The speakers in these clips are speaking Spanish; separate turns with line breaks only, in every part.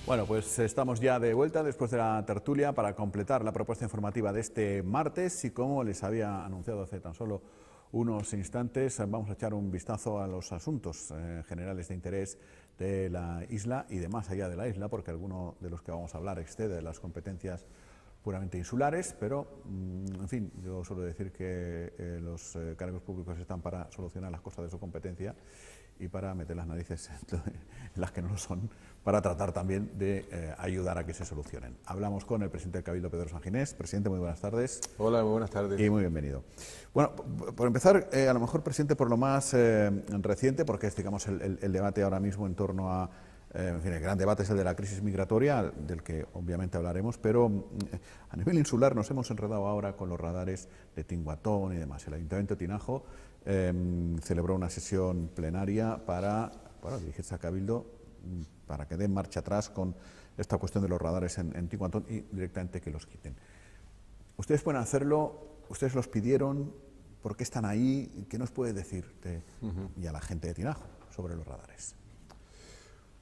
Bueno, pues estamos ya de vuelta después de la tertulia para completar la propuesta informativa de este martes y como les había anunciado hace tan solo unos instantes, vamos a echar un vistazo a los asuntos generales de interés de la isla y de más allá de la isla, porque alguno de los que vamos a hablar excede las competencias puramente insulares, pero, en fin, yo suelo decir que los cargos públicos están para solucionar las cosas de su competencia y para meter las narices en las que no lo son, para tratar también de ayudar a que se solucionen. Hablamos con el presidente del Cabildo, Pedro Sanginés. Presidente, muy buenas tardes.
Hola, muy buenas tardes.
Y muy bienvenido. Bueno, por empezar, a lo mejor, presidente, por lo más reciente, porque es, digamos, el debate ahora mismo en torno a, en fin, el gran debate es el de la crisis migratoria, del que obviamente hablaremos, pero a nivel insular nos hemos enredado ahora con los radares de Tinguatón y demás. El Ayuntamiento de Tinajo celebró una sesión plenaria para dirigirse a Cabildo para que den marcha atrás con esta cuestión de los radares en Tinguatón y directamente que los quiten. Ustedes pueden hacerlo, ustedes los pidieron, ¿por qué están ahí? ¿Qué nos puede decir y a la gente de Tinajo sobre los radares?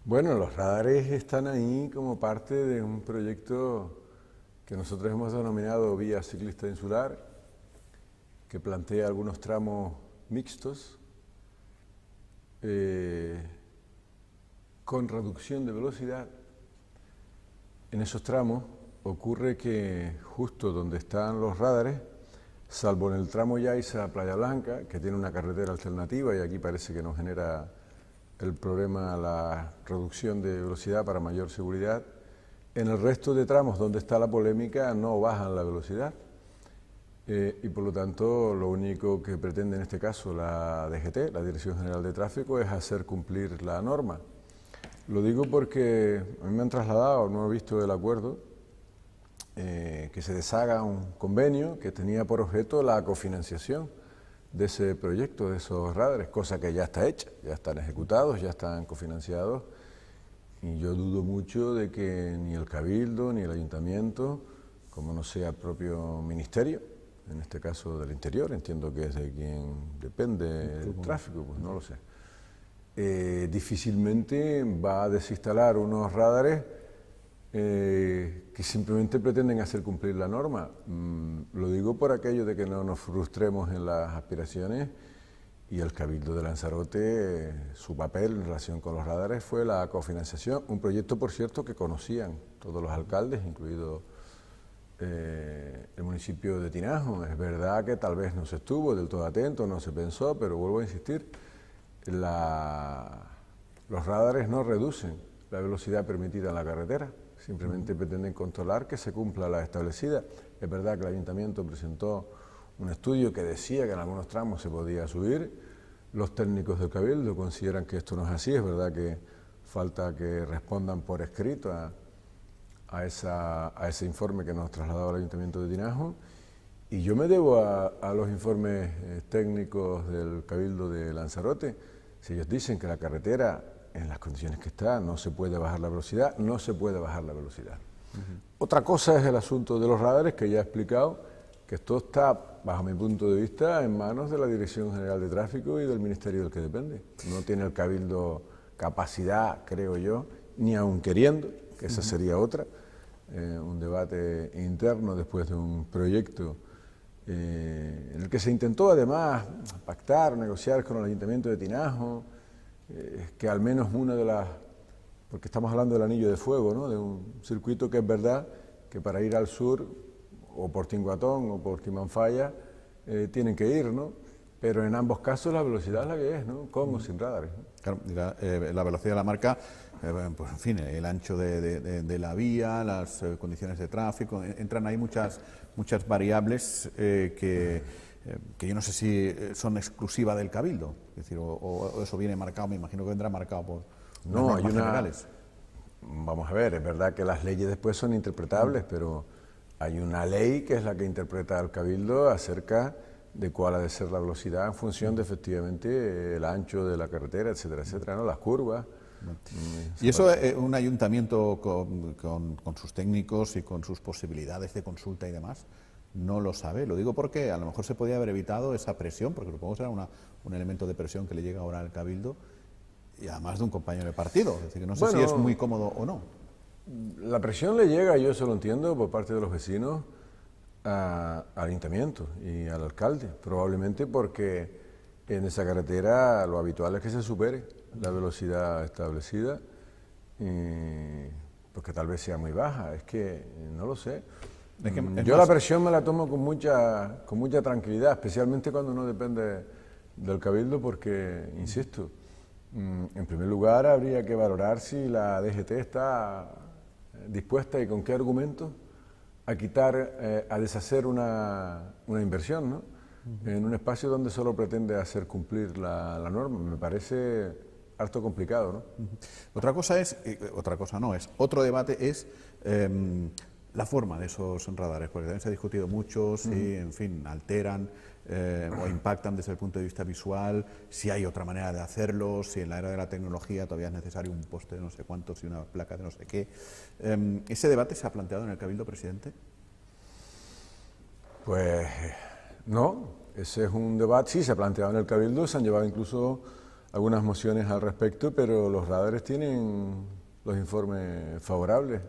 Bueno, los radares están ahí como parte de un proyecto que nosotros hemos denominado Vía Ciclista Insular, que plantea algunos tramos mixtos con reducción de velocidad. En esos tramos ocurre que justo donde están los radares, salvo en el tramo Yaiza-Playa Blanca, que tiene una carretera alternativa y aquí parece que nos genera el problema la reducción de velocidad para mayor seguridad, en el resto de tramos donde está la polémica no bajan la velocidad. Y por lo tanto lo único que pretende en este caso la DGT, la Dirección General de Tráfico, es hacer cumplir la norma. Lo digo porque a mí me han trasladado, no he visto el acuerdo, que se deshaga un convenio que tenía por objeto la cofinanciación de ese proyecto, de esos radares, cosa que ya está hecha, ya están ejecutados, ya están cofinanciados, y yo dudo mucho de que ni el Cabildo ni el Ayuntamiento, como no sea el propio Ministerio, en este caso del Interior, entiendo que es de quien depende el tráfico, pues no lo sé, difícilmente va a desinstalar unos radares que simplemente pretenden hacer cumplir la norma. Lo digo por aquello de que no nos frustremos en las aspiraciones, y el Cabildo de Lanzarote, su papel en relación con los radares fue la cofinanciación, un proyecto, por cierto, que conocían todos los alcaldes, incluido el municipio de Tinajo. Es verdad que tal vez no se estuvo del todo atento, no se pensó, pero vuelvo a insistir, los radares no reducen la velocidad permitida en la carretera, simplemente pretenden controlar que se cumpla la establecida. Es verdad que el Ayuntamiento presentó un estudio que decía que en algunos tramos se podía subir. Los técnicos del Cabildo consideran que esto no es así. Es verdad que falta que respondan por escrito a ese informe que nos trasladaba el Ayuntamiento de Tinajo. Y yo me debo a los informes técnicos del Cabildo de Lanzarote. Si ellos dicen que la carretera, en las condiciones que está, no se puede bajar la velocidad, no se puede bajar la velocidad. Otra cosa es el asunto de los radares, que ya he explicado, que esto está, bajo mi punto de vista, en manos de la Dirección General de Tráfico y del Ministerio del que depende. No tiene el Cabildo capacidad, creo yo, ni aun queriendo, que esa sería otra, un debate interno después de un proyecto en el que se intentó además pactar, negociar con el Ayuntamiento de Tinajo, que al menos una de las, porque estamos hablando del Anillo de Fuego, ¿no?, de un circuito que es verdad que para ir al sur, o por Tinguatón o por Timanfaya, tienen que ir, ¿no? Pero en ambos casos la velocidad es la que es, ¿no?, con o sin radares, ¿no?
Claro, la velocidad de la marca, pues en fin, el ancho de la vía, las condiciones de tráfico, entran ahí muchas variables que yo no sé si son exclusivas del Cabildo, es decir, o eso viene marcado, me imagino que vendrá marcado por
normas
generales.
Vamos a ver, es verdad que las leyes después son interpretables, pero hay una ley que es la que interpreta el Cabildo acerca de cuál ha de ser la velocidad en función de efectivamente el ancho de la carretera, etcétera, etcétera, ¿no?, las curvas.
Y eso un ayuntamiento con sus técnicos y con sus posibilidades de consulta y demás no lo sabe. Lo digo porque a lo mejor se podía haber evitado esa presión, porque supongo que será un elemento de presión que le llega ahora al Cabildo y además de un compañero de partido. Es decir, que no sé si es muy cómodo o no.
La presión le llega, yo eso lo entiendo, por parte de los vecinos al ayuntamiento y al alcalde, probablemente porque en esa carretera lo habitual es que se supere la velocidad establecida, porque tal vez sea muy baja, es que no lo sé. Yo la presión me la tomo con mucha tranquilidad, especialmente cuando no depende del Cabildo, porque, insisto, en primer lugar habría que valorar si la DGT está dispuesta y con qué argumentos a quitar, a deshacer una inversión, ¿no? En un espacio donde solo pretende hacer cumplir la norma. Me parece harto complicado, ¿no?
Otra cosa es, otro debate es la forma de esos radares, porque también se ha discutido mucho si, en fin, alteran o impactan desde el punto de vista visual, si hay otra manera de hacerlo, si en la era de la tecnología todavía es necesario un poste de no sé cuántos y una placa de no sé qué. ¿Ese debate se ha planteado en el Cabildo, presidente?
Pues no, ese es un debate, sí, se ha planteado en el Cabildo, se han llevado incluso algunas mociones al respecto, pero los radares tienen los informes favorables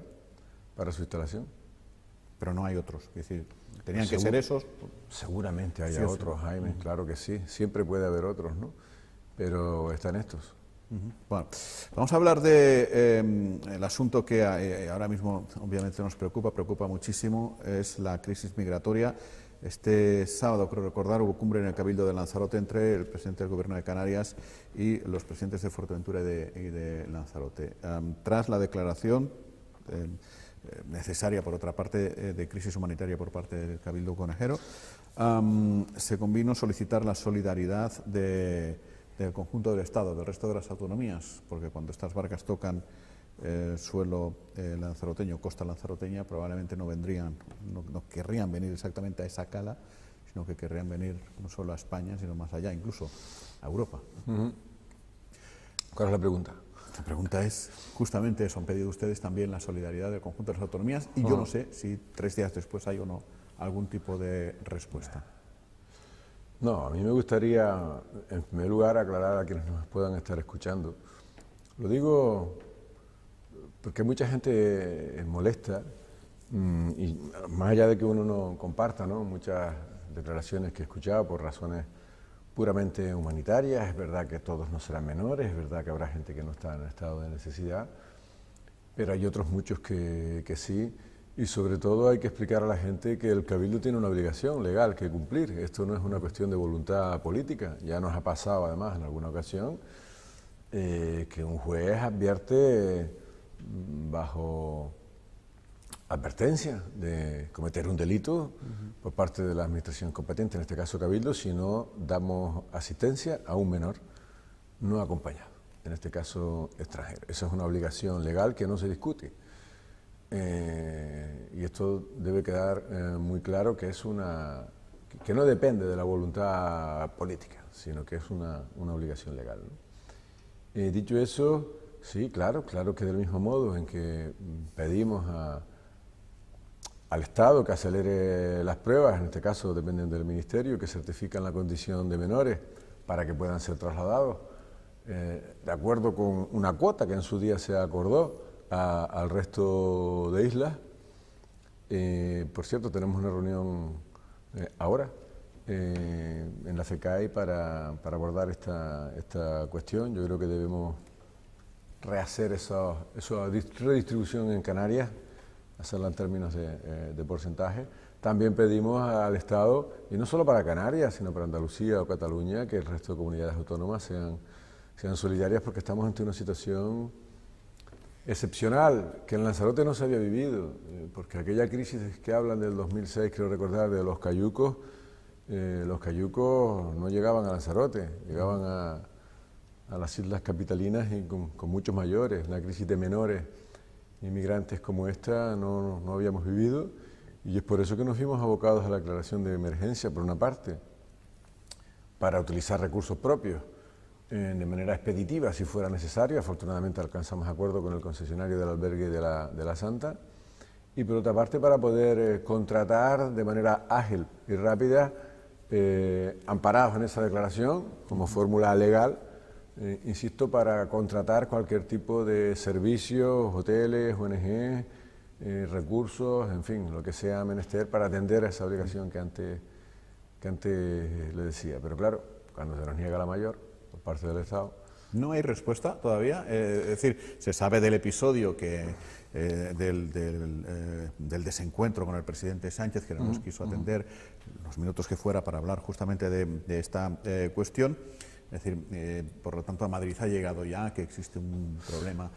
para su instalación.
Pero no hay otros, es decir, tenían que ser esos.
Seguramente haya otros, Jaime, claro que sí, siempre puede haber otros, ¿no? Pero están estos.
Bueno, vamos a hablar de el asunto que ahora mismo obviamente nos preocupa muchísimo, es la crisis migratoria. Este sábado, creo recordar, hubo cumbre en el Cabildo de Lanzarote entre el presidente del Gobierno de Canarias y los presidentes de Fuerteventura y de Lanzarote. Tras la declaración necesaria, por otra parte, de crisis humanitaria por parte del Cabildo Conejero, se convino solicitar la solidaridad del conjunto del Estado, del resto de las autonomías, porque cuando estas barcas tocan suelo lanzaroteño, costa lanzaroteña, probablemente no querrían venir exactamente a esa cala, sino que querrían venir no solo a España, sino más allá, incluso a Europa.
¿Cuál es la pregunta?
La pregunta es justamente eso, han pedido ustedes también la solidaridad del conjunto de las autonomías y yo no sé si 3 días después hay o no algún tipo de respuesta.
No, a mí me gustaría, en primer lugar, aclarar a quienes nos puedan estar escuchando. Lo digo porque mucha gente molesta y más allá de que uno no comparta, ¿no?, muchas declaraciones que he escuchado por razones puramente humanitarias, es verdad que todos no serán menores, es verdad que habrá gente que no está en estado de necesidad, pero hay otros muchos que sí, y sobre todo hay que explicar a la gente que el Cabildo tiene una obligación legal que cumplir. Esto no es una cuestión de voluntad política, ya nos ha pasado además en alguna ocasión que un juez advierte bajo advertencia de cometer un delito por parte de la administración competente, en este caso Cabildo, si no damos asistencia a un menor no acompañado, en este caso extranjero. Esa es una obligación legal que no se discute. Y esto debe quedar muy claro que es que no depende de la voluntad política, sino que es una obligación legal, ¿no? Dicho eso, sí, claro que del mismo modo en que pedimos al Estado que acelere las pruebas, en este caso dependen del Ministerio, que certifican la condición de menores para que puedan ser trasladados, de acuerdo con una cuota que en su día se acordó al resto de islas. Por cierto, tenemos una reunión ahora en la FECAI para abordar esta cuestión. Yo creo que debemos rehacer esa redistribución en Canarias, hacerla en términos de porcentaje. También pedimos al Estado, y no solo para Canarias, sino para Andalucía o Cataluña, que el resto de comunidades autónomas sean solidarias, porque estamos ante una situación excepcional que en Lanzarote no se había vivido, porque aquella crisis que hablan del 2006, creo recordar, de los cayucos no llegaban a Lanzarote, llegaban a las islas capitalinas y con muchos mayores. Una crisis de menores inmigrantes como esta no habíamos vivido, y es por eso que nos vimos abocados a la declaración de emergencia, por una parte, para utilizar recursos propios de manera expeditiva si fuera necesario. Afortunadamente alcanzamos acuerdo con el concesionario del albergue de la Santa, y por otra parte para poder contratar de manera ágil y rápida, amparados en esa declaración como fórmula legal, insisto, para contratar cualquier tipo de servicios, hoteles, ONG, recursos, en fin, lo que sea menester para atender a esa obligación que antes le decía. Pero claro, cuando se nos niega la mayor por parte del Estado...
¿No hay respuesta todavía? Es decir, se sabe del episodio del desencuentro con el presidente Sánchez, que no nos quiso atender los minutos que fuera para hablar justamente de esta cuestión. Es decir, por lo tanto, a Madrid ha llegado ya que existe un problema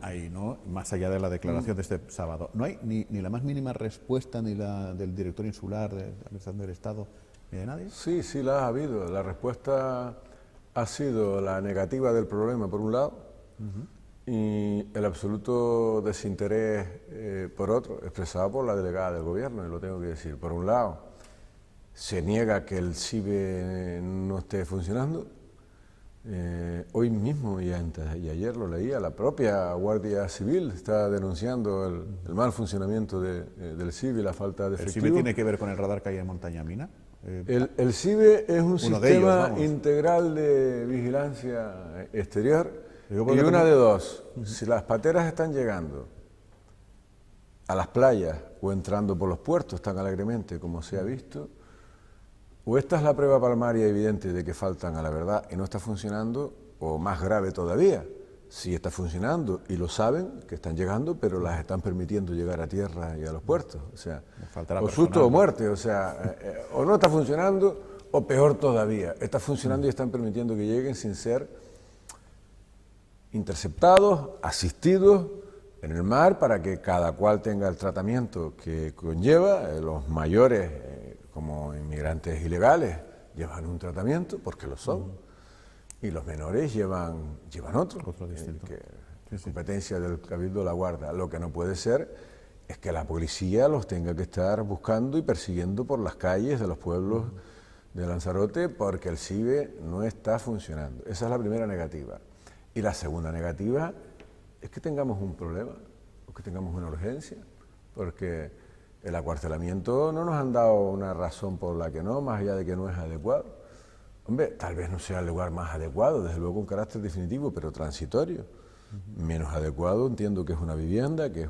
ahí, ¿no? Más allá de la declaración de este sábado. ¿No hay ni la más mínima respuesta ni la del director insular, de la Administración del Estado, ni de nadie?
Sí, sí la ha habido. La respuesta ha sido la negativa del problema, por un lado, y el absoluto desinterés, por otro, expresado por la delegada del Gobierno, y lo tengo que decir. Por un lado, se niega que el CIBE no esté funcionando. Hoy mismo y ayer lo leía, la propia Guardia Civil está denunciando el mal funcionamiento del CIBE y la falta de efectivo.
¿El CIBE tiene que ver con el radar que hay en Montaña Mina?
El CIBE es un sistema integral de vigilancia exterior y una de dos. Si las pateras están llegando a las playas o entrando por los puertos tan alegremente como se ha visto, o esta es la prueba palmaria evidente de que faltan a la verdad y no está funcionando, o más grave todavía, si está funcionando y lo saben, que están llegando, pero las están permitiendo llegar a tierra y a los puertos. O sea, o susto o muerte, o sea, o no está funcionando, o peor todavía, está funcionando y están permitiendo que lleguen sin ser interceptados, asistidos en el mar, para que cada cual tenga el tratamiento que conlleva. Los mayores, como inmigrantes ilegales, llevan un tratamiento, porque lo son. Y los menores llevan otro distinto. Que competencia del Cabildo la Guarda. Lo que no puede ser es que la policía los tenga que estar buscando y persiguiendo por las calles de los pueblos de Lanzarote, porque el CIBE no está funcionando. Esa es la primera negativa. Y la segunda negativa es que tengamos un problema, o que tengamos una urgencia, porque el acuartelamiento no nos han dado una razón por la que no, más allá de que no es adecuado. Hombre, tal vez no sea el lugar más adecuado, desde luego un carácter definitivo, pero transitorio. Menos adecuado entiendo que es una vivienda, que es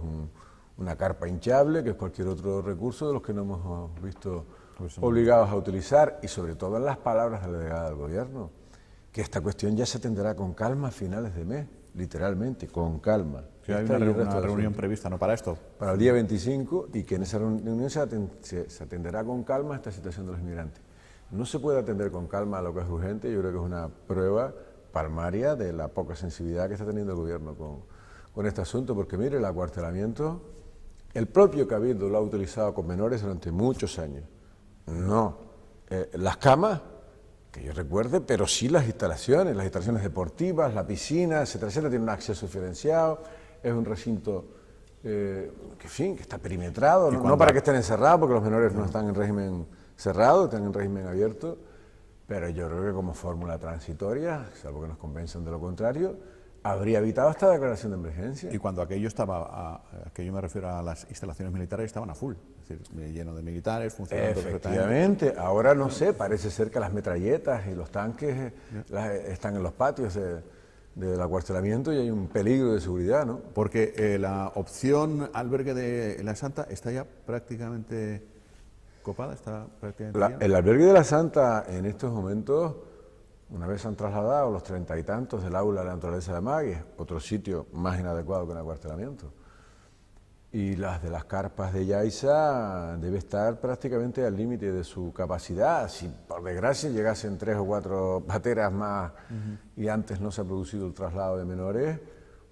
una carpa hinchable, que es cualquier otro recurso de los que no hemos visto obligados a utilizar, y sobre todo en las palabras de la delegada del Gobierno, que esta cuestión ya se atenderá con calma a finales de mes, literalmente, con calma.
Sí, hay una reunión prevista, ¿no?, para esto.
Para el día 25, y que en esa reunión se atenderá con calma esta situación de los inmigrantes. No se puede atender con calma a lo que es urgente. Yo creo que es una prueba palmaria de la poca sensibilidad que está teniendo el Gobierno con este asunto, porque mire, el acuartelamiento, el propio Cabildo lo ha utilizado con menores durante muchos años. No las camas, que yo recuerde, pero sí las instalaciones deportivas, la piscina, etcétera, etcétera. Tiene un acceso diferenciado, es un recinto que está perimetrado, no para que estén encerrados, porque los menores no están en régimen cerrado, están en régimen abierto, pero yo creo que como fórmula transitoria, salvo que nos convenzan de lo contrario, habría evitado esta declaración de emergencia.
Y cuando aquello me refiero a las instalaciones militares, estaban a full, es decir, lleno de militares, funcionando perfectamente.
Efectivamente, ahora no sé, parece ser que las metralletas y los tanques están en los patios del acuartelamiento y hay un peligro de seguridad, ¿no?
Porque la opción albergue de la Santa está ya prácticamente copada, está prácticamente
el albergue de la Santa en estos momentos, una vez han trasladado los 30 y tantos del aula de la naturaleza de Magui, otro sitio más inadecuado que un acuartelamiento. Y las de las carpas de Yaiza debe estar prácticamente al límite de su capacidad. Si por desgracia llegasen 3 o 4 pateras más y antes no se ha producido el traslado de menores,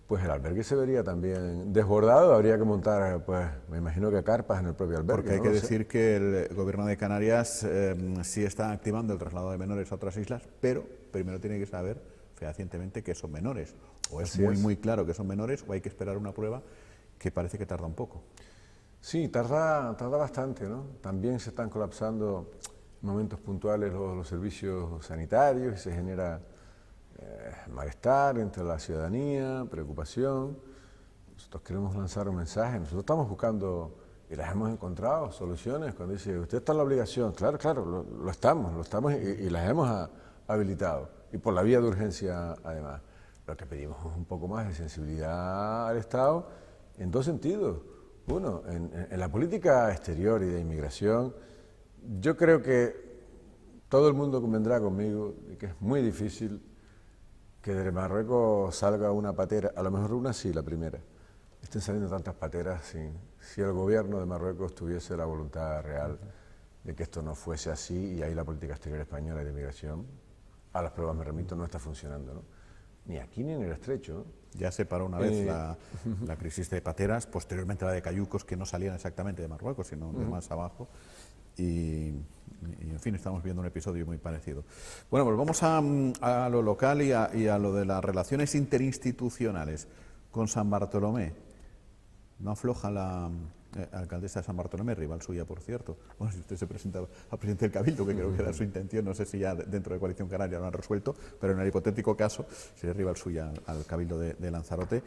pues el albergue se vería también desbordado. Habría que montar, pues me imagino que carpas en el propio albergue.
Porque hay que decir que el Gobierno de Canarias sí está activando el traslado de menores a otras islas, pero primero tiene que saber fehacientemente que son menores. O es muy claro que son menores, o hay que esperar una prueba que parece que tarda un poco.
Sí, tarda bastante, ¿no? También se están colapsando en momentos puntuales los servicios sanitarios y se genera malestar entre la ciudadanía, preocupación. Nosotros queremos lanzar un mensaje, nosotros estamos buscando, y las hemos encontrado, soluciones. Cuando dice, usted está en la obligación, claro, lo estamos y las hemos habilitado. y por la vía de urgencia además. Lo que pedimos es un poco más de sensibilidad al Estado en dos sentidos. Uno, en la política exterior y de inmigración, yo creo que todo el mundo convendrá conmigo de que es muy difícil que de Marruecos salga una patera, a lo mejor una sí, la primera. Estén saliendo tantas pateras si el gobierno de Marruecos tuviese la voluntad real de que esto no fuese así, y ahí la política exterior española de inmigración, a las pruebas me remito, no está funcionando, ¿no? Ni aquí ni en el estrecho, ¿no?
Ya se paró una vez la crisis de pateras, posteriormente la de cayucos, que no salían exactamente de Marruecos, sino de más abajo. Y, en fin, estamos viendo un episodio muy parecido. Bueno, pues vamos a lo local y a lo de las relaciones interinstitucionales con San Bartolomé. No afloja la alcaldesa de San Bartolomé, rival suya, por cierto. Bueno, si usted se presenta a presidente del Cabildo, que creo que era su intención, no sé si ya dentro de Coalición Canaria lo han resuelto, pero en el hipotético caso, sería rival suya al Cabildo de Lanzarote.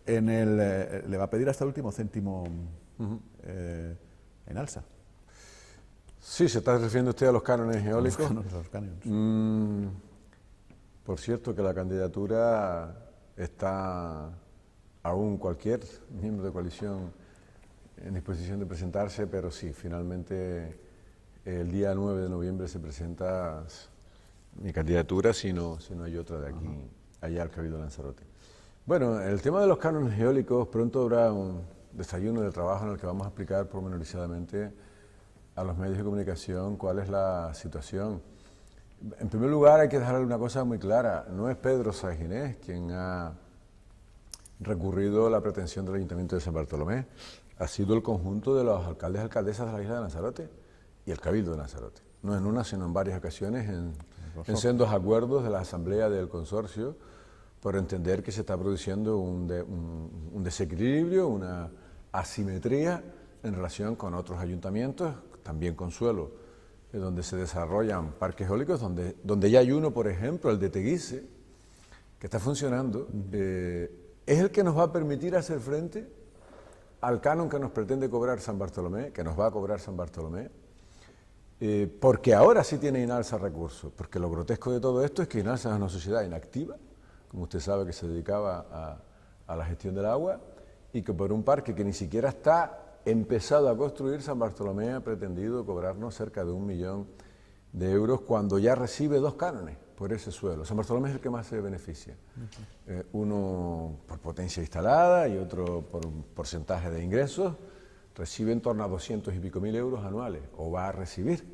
Le va a pedir hasta el último céntimo en alza.
Sí, se está refiriendo usted a los cánones eólicos.
Los cánones.
Por cierto, que la candidatura está aún cualquier miembro de coalición en disposición de presentarse, pero sí, finalmente el día 9 de noviembre se presenta mi candidatura, si no hay otra de aquí, allá al Cabildo de Lanzarote. Bueno, el tema de los cánones eólicos, pronto habrá un desayuno de trabajo en el que vamos a explicar pormenorizadamente a los medios de comunicación cuál es la situación. En primer lugar, hay que dejarle una cosa muy clara: no es Pedro Sáenz Ginés quien ha recurrido a la pretensión del Ayuntamiento de San Bartolomé, ha sido el conjunto de los alcaldes y alcaldesas de la isla de Lanzarote y el Cabildo de Lanzarote. No en una, sino en varias ocasiones, en sendos acuerdos de la Asamblea del Consorcio, por entender que se está produciendo un desequilibrio, una asimetría en relación con otros ayuntamientos, también con suelo, donde se desarrollan parques eólicos, donde ya hay uno, por ejemplo, el de Teguise, que está funcionando, es el que nos va a permitir hacer frente al canon que nos pretende cobrar San Bartolomé, que nos va a cobrar San Bartolomé, porque ahora sí tiene Inalsa recursos, porque lo grotesco de todo esto es que Inalsa es una sociedad inactiva, como usted sabe, que se dedicaba a la gestión del agua, y que por un parque que ni siquiera está empezado a construir, San Bartolomé ha pretendido cobrarnos cerca de 1 millón de euros cuando ya recibe 2 cánones por ese suelo. San Bartolomé es el que más se beneficia, uno por potencia instalada y otro por un porcentaje de ingresos. Recibe en torno a 200 y pico mil euros anuales, o va a recibir,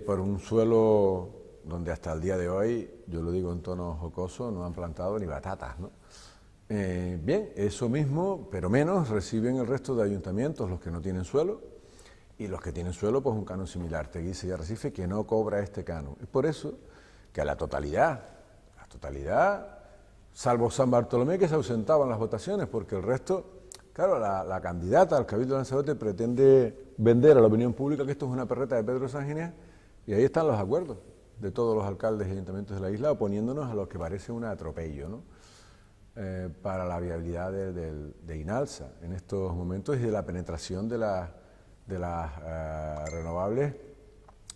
por un suelo donde hasta el día de hoy, yo lo digo en tono jocoso, no han plantado ni batatas, ¿no? Bien, eso mismo, pero menos, reciben el resto de ayuntamientos, los que no tienen suelo, y los que tienen suelo, pues un canon similar, Teguise y Arrecife, que no cobra este canon. Es por eso que a la totalidad, salvo San Bartolomé, que se ausentaba en las votaciones, porque el resto, claro, la candidata al Cabildo de Lanzarote pretende vender a la opinión pública que esto es una perreta de Pedro Sáenz Ginés, y ahí están los acuerdos de todos los alcaldes y ayuntamientos de la isla, oponiéndonos a lo que parece un atropello, ¿no? Para la viabilidad de Inalsa en estos momentos y de la penetración de las renovables,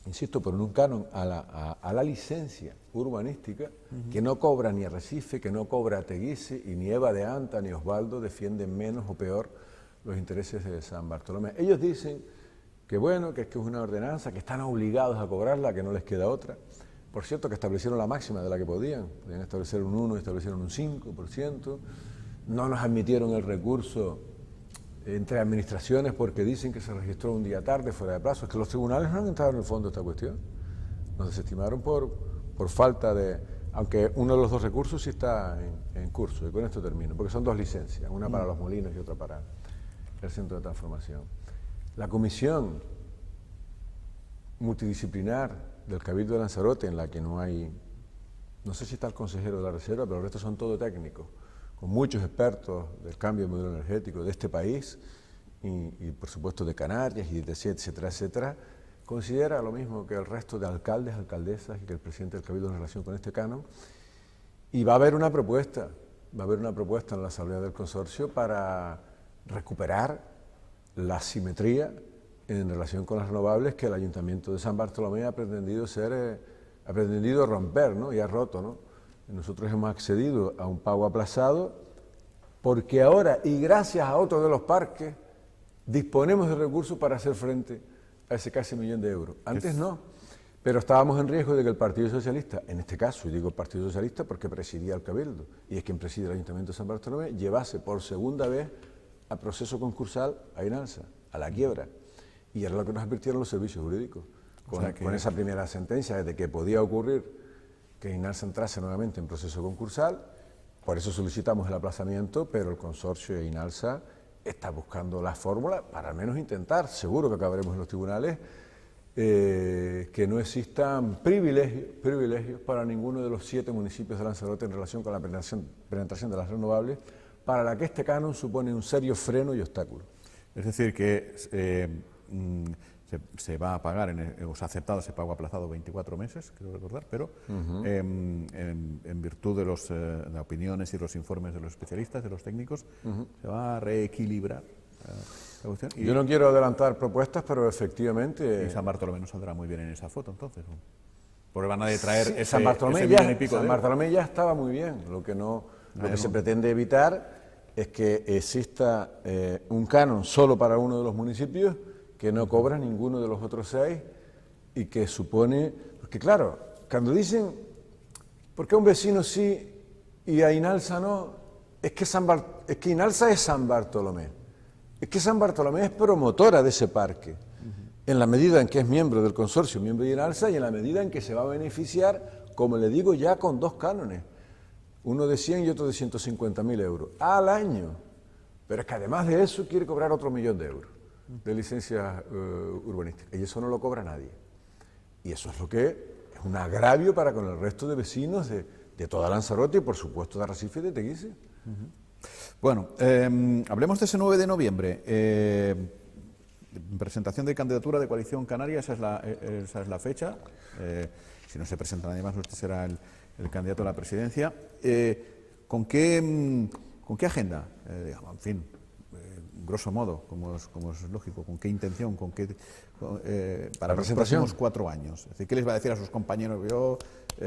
insisto, por un canon a la licencia urbanística que no cobra ni Arrecife, que no cobra Teguise, y ni Eva de Anta ni Osvaldo defienden menos o peor los intereses de San Bartolomé. Ellos dicen que bueno, que es una ordenanza, que están obligados a cobrarla, que no les queda otra. Por cierto, que establecieron la máxima de la que podían establecer un 1, establecieron un 5%, no nos admitieron el recurso entre administraciones porque dicen que se registró un día tarde, fuera de plazo. Es que los tribunales no han entrado en el fondo de esta cuestión. Nos desestimaron por falta de... Aunque uno de los 2 recursos sí está en curso, y con esto termino, porque son 2 licencias, una para los molinos y otra para el centro de transformación. La comisión multidisciplinar del Cabildo de Lanzarote, en la que no hay, no sé si está el consejero de la Reserva, pero el resto son todo técnicos, con muchos expertos del cambio de modelo energético de este país y por supuesto de Canarias y de etcétera, etcétera, considera lo mismo que el resto de alcaldes, alcaldesas y que el presidente del Cabildo en relación con este canon, y va a haber una propuesta en la Asamblea del Consorcio para recuperar la simetría en relación con las renovables que el Ayuntamiento de San Bartolomé ha pretendido ser ha pretendido romper, ¿no? Y ha roto, ¿no? Nosotros hemos accedido a un pago aplazado porque ahora, y gracias a otro de los parques, disponemos de recursos para hacer frente a ese casi 1 millón de euros. Antes no, pero estábamos en riesgo de que el Partido Socialista, en este caso, y digo el Partido Socialista porque presidía el Cabildo, y es quien preside el Ayuntamiento de San Bartolomé, llevase por segunda vez a proceso concursal a Inalsa, a la quiebra. Y era lo que nos advirtieron los servicios jurídicos. Con esa primera sentencia de que podía ocurrir que Inalsa entrase nuevamente en proceso concursal, por eso solicitamos el aplazamiento, pero el consorcio de Inalsa está buscando la fórmula para al menos intentar, seguro que acabaremos en los tribunales, que no existan privilegios para ninguno de los 7 municipios de Lanzarote en relación con la penetración de las renovables, para la que este canon supone un serio freno y obstáculo.
Es decir, que se va a pagar, o se ha aceptado ese pago aplazado 24 meses, creo recordar, pero en virtud de las opiniones y los informes de los especialistas, de los técnicos, se va a reequilibrar la cuestión.
Yo no quiero adelantar propuestas, pero efectivamente...
Y San Bartolomé no saldrá muy bien en esa foto, entonces, ¿no? Porque van a detraer ese
San Bartolomé ya estaba muy bien, lo que se pretende evitar es que exista un canon solo para uno de los municipios que no cobra ninguno de los otros 6 y que supone... Porque claro, cuando dicen, ¿por qué a un vecino sí y a Inalsa no? Es que Inalsa es San Bartolomé. Es que San Bartolomé es promotora de ese parque, en la medida en que es miembro del consorcio, miembro de Inalsa, y en la medida en que se va a beneficiar, como le digo, ya con 2 cánones. Uno de 100 y otro de 150.000 euros al año. Pero es que además de eso quiere cobrar otro 1 millón de euros de licencias urbanísticas. Y eso no lo cobra nadie. Y eso es lo que es un agravio para con el resto de vecinos de toda Lanzarote y por supuesto de Arrecife y de Teguise.
Bueno, hablemos de ese 9 de noviembre. Presentación de candidatura de Coalición Canaria, esa es la fecha. Si no se presenta nadie más, usted será el candidato a la presidencia. ¿Con qué agenda? Digamos, en fin, grosso modo, como es lógico, ¿con qué intención? Para los próximos 4 años. Es decir, ¿qué les va a decir a sus compañeros? Yo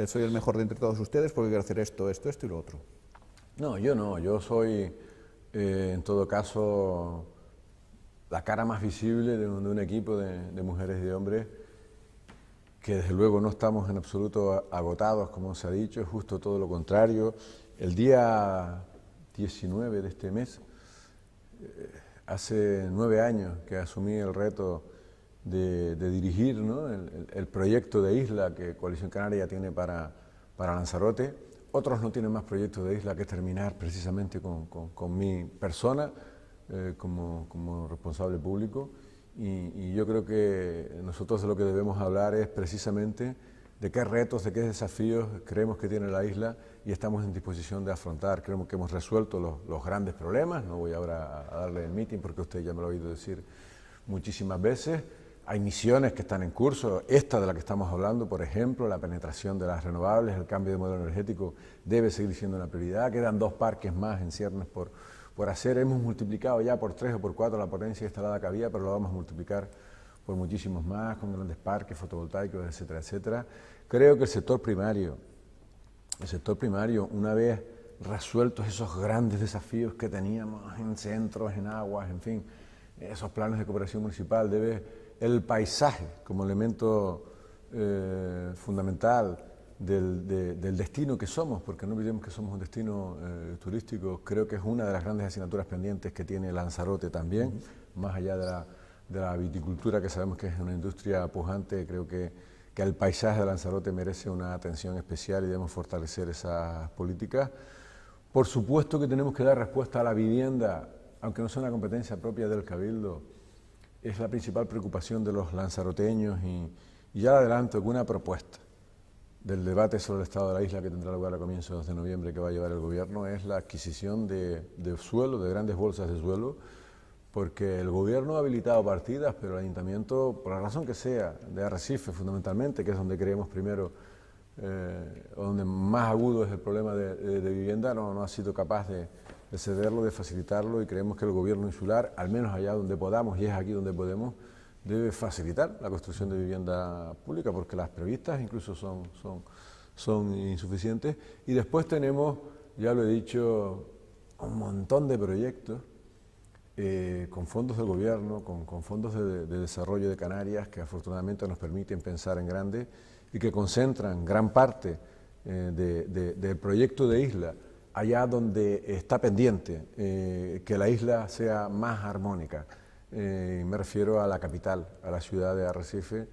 soy el mejor de entre todos ustedes porque quiero hacer esto y lo otro.
No, yo soy, en todo caso, la cara más visible de un equipo de mujeres y de hombres que desde luego no estamos en absoluto agotados, como se ha dicho, es justo todo lo contrario. El día 19 de este mes, hace 9 años que asumí el reto de dirigir, ¿no?, el proyecto de isla que Coalición Canaria tiene para Lanzarote. Otros no tienen más proyectos de isla que terminar precisamente con mi persona como responsable público. Y yo creo que nosotros de lo que debemos hablar es precisamente de qué retos, de qué desafíos creemos que tiene la isla y estamos en disposición de afrontar. Creemos que hemos resuelto los grandes problemas, no voy ahora a darle el meeting porque usted ya me lo ha oído decir muchísimas veces. Hay misiones que están en curso, esta de la que estamos hablando, por ejemplo, la penetración de las renovables, el cambio de modelo energético debe seguir siendo una prioridad. Quedan 2 parques más en ciernes por hacer. Hemos multiplicado ya por 3 o por 4 la potencia instalada que había, pero lo vamos a multiplicar por muchísimos más, con grandes parques fotovoltaicos, etcétera, etcétera. Creo que el sector primario, una vez resueltos esos grandes desafíos que teníamos en centros, en aguas, en fin, esos planes de cooperación municipal, el paisaje como elemento fundamental del destino que somos, porque no olvidemos que somos un destino turístico. Creo que es una de las grandes asignaturas pendientes que tiene Lanzarote también, más allá de la viticultura, que sabemos que es una industria pujante. Creo que el paisaje de Lanzarote merece una atención especial y debemos fortalecer esas políticas. Por supuesto que tenemos que dar respuesta a la vivienda, aunque no sea una competencia propia del Cabildo. Es la principal preocupación de los lanzaroteños y ya adelanto que una propuesta del debate sobre el estado de la isla que tendrá lugar a comienzos de noviembre que va a llevar el gobierno es la adquisición de suelo, de grandes bolsas de suelo, porque el gobierno ha habilitado partidas, pero el ayuntamiento, por la razón que sea, de Arrecife fundamentalmente, que es donde creemos primero, donde más agudo es el problema de vivienda, no ha sido capaz de cederlo, de facilitarlo, y creemos que el gobierno insular, al menos allá donde podamos, y es aquí donde podemos, debe facilitar la construcción de vivienda pública, porque las previstas incluso son insuficientes. Y después tenemos, ya lo he dicho, un montón de proyectos con fondos del gobierno, con fondos de desarrollo de Canarias, que afortunadamente nos permiten pensar en grande y que concentran gran parte del proyecto de isla allá donde está pendiente que la isla sea más armónica. Me refiero a la capital, a la ciudad de Arrecife,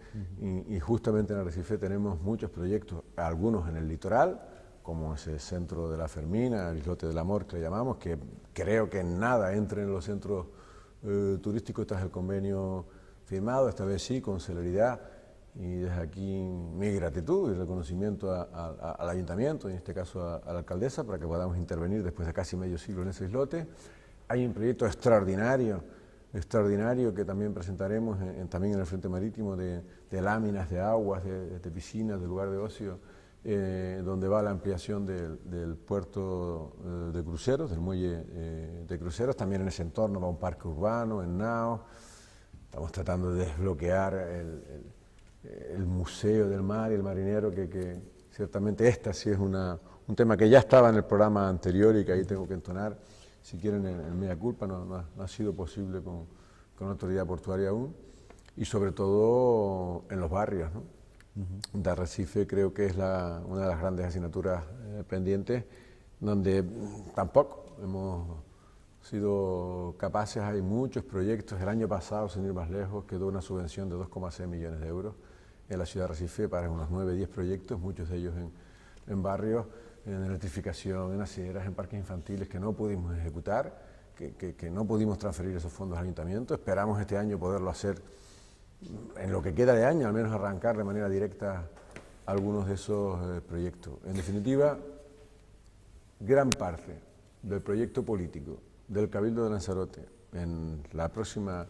y justamente en Arrecife tenemos muchos proyectos, algunos en el litoral, como ese centro de la Fermina, el islote del amor que le llamamos, que creo que en nada entre en los centros turísticos tras el convenio firmado, esta vez sí, con celeridad, y desde aquí mi gratitud y reconocimiento al ayuntamiento, en este caso a la alcaldesa, para que podamos intervenir después de casi medio siglo en ese islote. Hay un proyecto extraordinario que también presentaremos también en el Frente Marítimo de láminas de aguas, de piscinas, de lugar de ocio, donde va la ampliación del puerto de cruceros, del muelle de cruceros. También en ese entorno va un parque urbano en Nao. Estamos tratando de desbloquear el Museo del Mar y el Marinero, que ciertamente esta sí es un tema que ya estaba en el programa anterior y que ahí tengo que entonar. Si quieren, en mea culpa, no ha sido posible con la autoridad portuaria aún, y sobre todo en los barrios, ¿no? De Arrecife creo que es una de las grandes asignaturas pendientes, donde tampoco hemos sido capaces. Hay muchos proyectos. El año pasado, sin ir más lejos, quedó una subvención de 2,6 millones de euros en la ciudad de Arrecife para unos 9 o 10 proyectos, muchos de ellos en barrios, en electrificación, en aceras, en parques infantiles, que no pudimos ejecutar, que no pudimos transferir esos fondos al ayuntamiento. Esperamos este año poderlo hacer, en lo que queda de año, al menos arrancar de manera directa algunos de esos proyectos. En definitiva, gran parte del proyecto político del Cabildo de Lanzarote en la próxima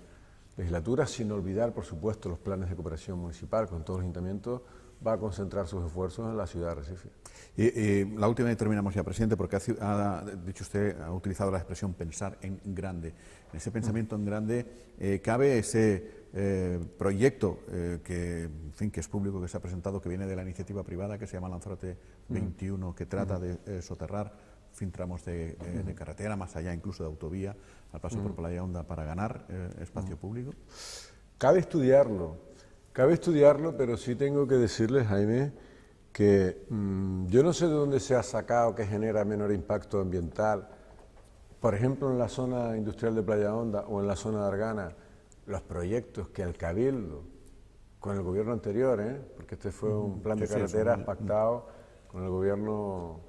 legislatura, sin olvidar, por supuesto, los planes de cooperación municipal con todos los ayuntamientos, va a concentrar sus esfuerzos en la ciudad de Arrecife.
Y la última y terminamos ya, presidente, porque ha dicho usted, ha utilizado la expresión pensar en grande. En ese pensamiento en grande cabe ese proyecto que, en fin, que es público, que se ha presentado, que viene de la iniciativa privada, que se llama Lanzarote 21, que trata de soterrar, en fin, tramos de carretera, más allá incluso de autovía, al paso por Playa Honda, para ganar espacio público.
Cabe estudiarlo, pero sí tengo que decirles, Jaime, que yo no sé de dónde se ha sacado que genera menor impacto ambiental. Por ejemplo, en la zona industrial de Playa Honda o en la zona de Argana, los proyectos que el Cabildo, con el gobierno anterior, porque este fue un plan de carreteras pactado con el gobierno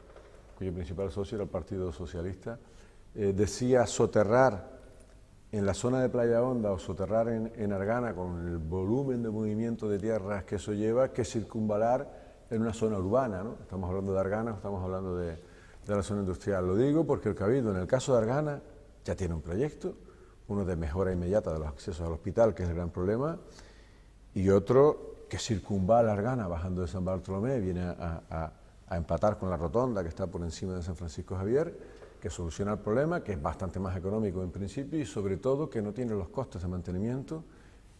cuyo principal socio era el Partido Socialista, decía soterrar en la zona de Playa Honda o soterrar en Argana, con el volumen de movimiento de tierras que eso lleva, que circunvalar en una zona urbana, ¿no? Estamos hablando de Argana, estamos hablando de la zona industrial. Lo digo porque el Cabildo, en el caso de Argana, ya tiene un proyecto, uno de mejora inmediata de los accesos al hospital, que es el gran problema, y otro que circunvala Argana, bajando de San Bartolomé, viene a empatar con la rotonda que está por encima de San Francisco Javier, que soluciona el problema, que es bastante más económico en principio y sobre todo que no tiene los costes de mantenimiento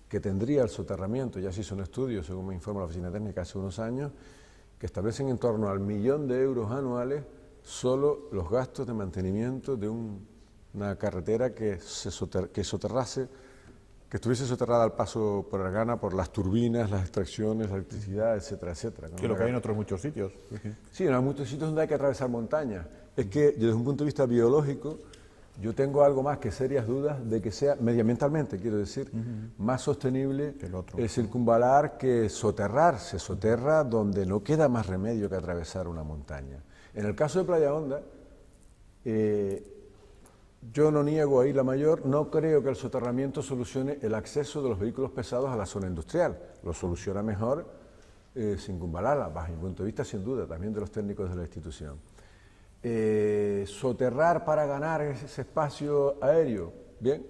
que tendría el soterramiento. Ya se hizo un estudio, según me informa la Oficina Técnica hace unos años, que establecen en torno al 1.000.000 de euros anuales solo los gastos de mantenimiento de una carretera que soterrase, que estuviese soterrada al paso por Argana por las turbinas, las extracciones, la electricidad, etcétera, etcétera.
Que es lo que hay en otros muchos sitios.
Sí, en muchos sitios donde hay que atravesar montañas. Es que desde un punto de vista biológico, yo tengo algo más que serias dudas de que sea, medioambientalmente quiero decir, más sostenible el circunvalar que soterrar. Se soterra donde no queda más remedio que atravesar una montaña. En el caso de Playa Honda, yo no niego ahí la mayor, no creo que el soterramiento solucione el acceso de los vehículos pesados a la zona industrial. Lo soluciona mejor circunvalarla, bajo mi punto de vista, sin duda, también de los técnicos de la institución. Soterrar para ganar ese espacio aéreo, bien,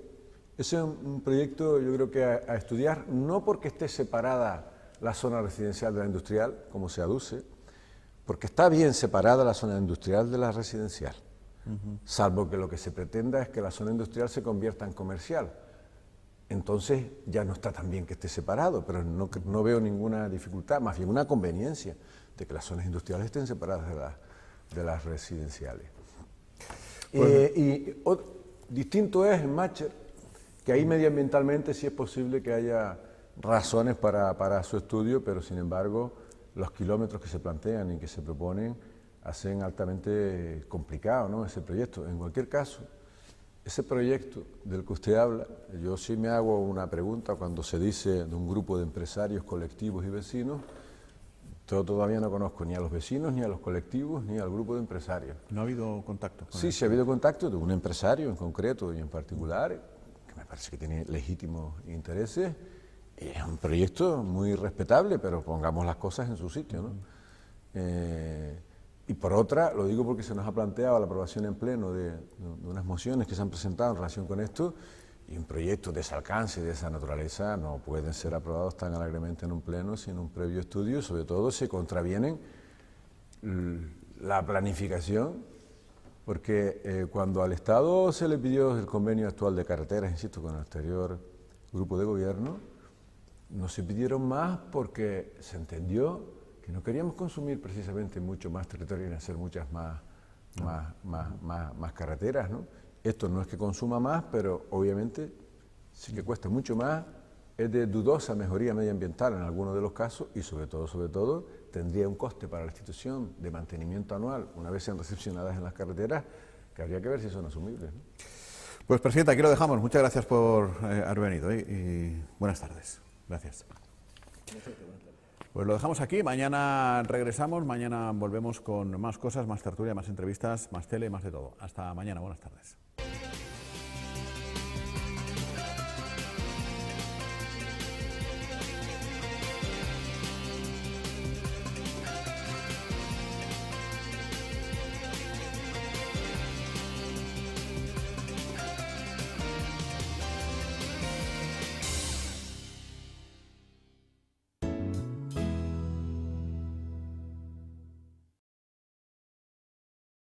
ese es un proyecto yo creo que a estudiar, no porque esté separada la zona residencial de la industrial, como se aduce, porque está bien separada la zona industrial de la residencial, salvo que lo que se pretenda es que la zona industrial se convierta en comercial. entonces ya no está tan bien que esté separado, pero no veo ninguna dificultad, más bien una conveniencia de que las zonas industriales estén separadas de las residenciales. Distinto es en Mácher, que ahí medioambientalmente sí es posible que haya razones para su estudio, pero sin embargo los kilómetros que se plantean y que se proponen hacen altamente complicado, ¿no?, ese proyecto. En cualquier caso, ese proyecto del que usted habla, yo sí me hago una pregunta cuando se dice de un grupo de empresarios, colectivos y vecinos. Yo todavía no conozco ni a los vecinos, ni a los colectivos, ni al grupo de empresarios.
¿No ha habido contacto?
Sí, sí ha habido contacto de un empresario en concreto y en particular, que me parece que tiene legítimos intereses. Y es un proyecto muy respetable, pero pongamos las cosas en su sitio, ¿no? Y por otra, lo digo porque se nos ha planteado la aprobación en pleno de unas mociones que se han presentado en relación con esto, y un proyecto de ese alcance y de esa naturaleza no pueden ser aprobados tan alegremente en un pleno sin un previo estudio. Sobre todo se contravienen la planificación, porque cuando al Estado se le pidió el convenio actual de carreteras, insisto, con el anterior grupo de gobierno, no se pidieron más porque se entendió que no queríamos consumir precisamente mucho más territorio y hacer muchas más carreteras, ¿no? Esto no es que consuma más, pero obviamente sí que cuesta mucho más, es de dudosa mejoría medioambiental en algunos de los casos y sobre todo, tendría un coste para la institución de mantenimiento anual, una vez sean recepcionadas en las carreteras, que habría que ver si son asumibles, ¿no?
Pues, presidente, aquí lo dejamos. Muchas gracias por haber venido y buenas tardes. Gracias. Pues lo dejamos aquí, mañana regresamos, mañana volvemos con más cosas, más tertulia, más entrevistas, más tele, más de todo. Hasta mañana, buenas tardes.